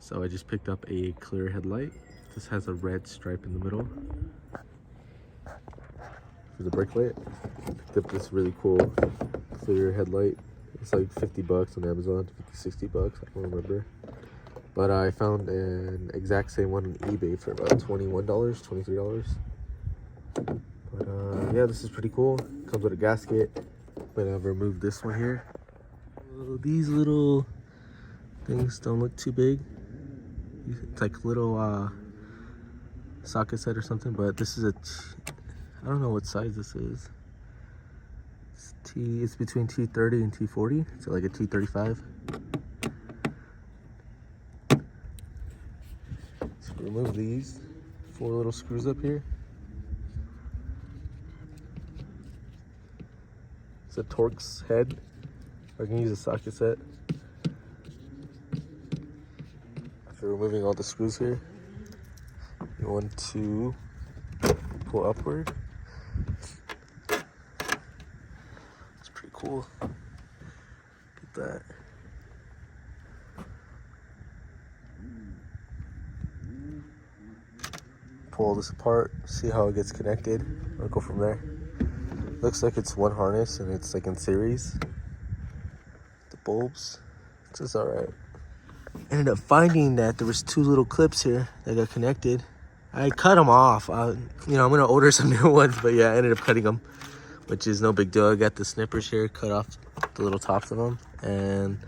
So I just picked up a clear headlight. This has a red stripe in the middle for the brake light. Picked up this really cool clear headlight. It's like 50 bucks on Amazon, 50, 60 bucks, I don't remember. But I found an exact same one on eBay for about $21, $23. But yeah, this is pretty cool. Comes with a gasket. But I've removed this one here. So these little things don't look too big. It's like little socket set or something, but this is I don't know what size this is. It's between T30 and T40, so like a T35. So remove these 4 little screws up here. It's a Torx head. I can use a socket set. After removing all the screws here, you want to pull upward. It's pretty cool. Get that. Pull this apart, see how it gets connected. I'll go from there. Looks like it's one harness and it's like in series. The bulbs, it's just alright. Ended up finding that there was 2 little clips here that got connected. I cut them off. You know, I'm gonna order some new ones, but yeah, I ended up cutting them, which is no big deal. I got the snippers here, cut off the little tops of them, and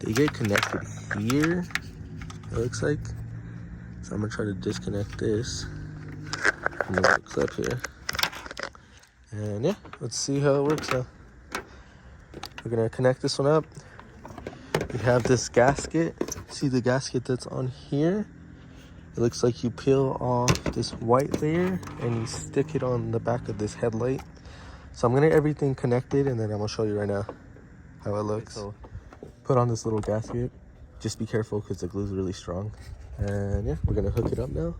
they get connected here, it looks like. So I'm gonna try to disconnect this from the little clip here. And yeah, let's see how it works now. We're gonna connect this one up. We have this gasket. See the gasket that's on here? It looks like you peel off this white layer and you stick it on the back of this headlight. So I'm gonna get everything connected and then I'm gonna show you right now how it looks. So put on this little gasket. Just be careful because the glue is really strong. And yeah, we're gonna hook it up now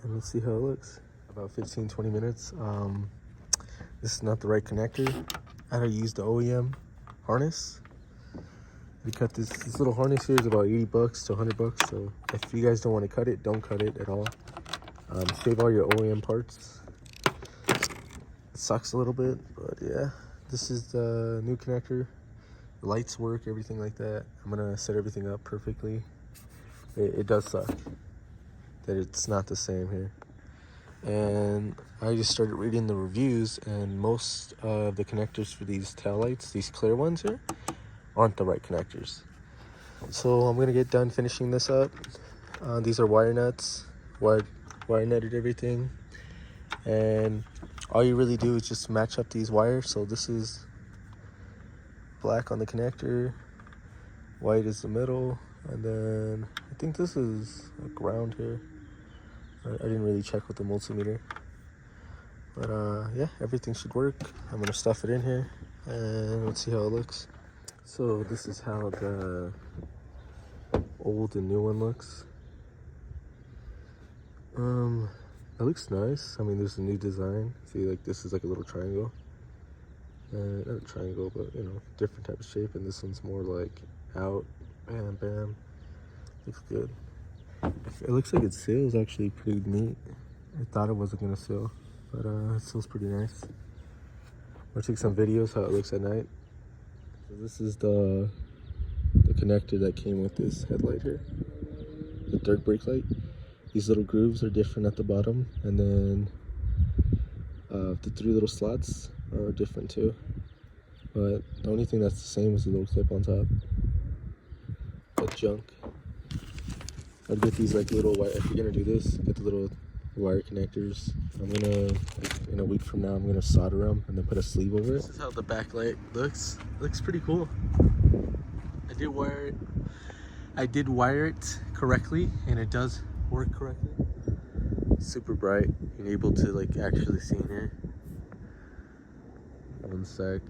and let's see how it looks. About 15-20 minutes. This is not the right connector. I had to use the OEM harness. We cut this little harness here is about 80 bucks to 100 bucks. So if you guys don't want to cut it, don't cut it at all. Save all your OEM parts. It sucks a little bit, but yeah. This is the new connector. The lights work, everything like that. I'm gonna set everything up perfectly. It does suck that it's not the same here. And I just started reading the reviews, and most of the connectors for these tail lights, these clear ones here, aren't the right connectors. So I'm gonna get done finishing this up. These are wire nuts, wire nutted everything, and all you really do is just match up these wires. So this is black on the connector, white is the middle, and then I think this is a ground here. I didn't really check with the multimeter, but yeah, everything should work. I'm gonna stuff it in here and let's see how it looks. So this is how the old and new one looks. It looks nice. I mean, there's a new design. See, like this is like a little triangle. Not a triangle, but you know, different type of shape. And this one's more like out, bam, bam. Looks good. It looks like it seals actually pretty neat. I thought it wasn't gonna seal, but it seals pretty nice. I'll take some videos how it looks at night. So this is the connector that came with this headlight here, the third brake light. These little grooves are different at the bottom, and then the 3 little slots are different too. But the only thing that's the same is the little clip on top. That junk. I'd get these like little wire, if you're gonna do this, get the little wire connectors. I'm gonna, like, in a week from now, I'm gonna solder them and then put a sleeve over it. This is how the backlight looks. Looks pretty cool. I did wire it correctly, and it does work correctly. Super bright. You're able to like actually see in here. One sec.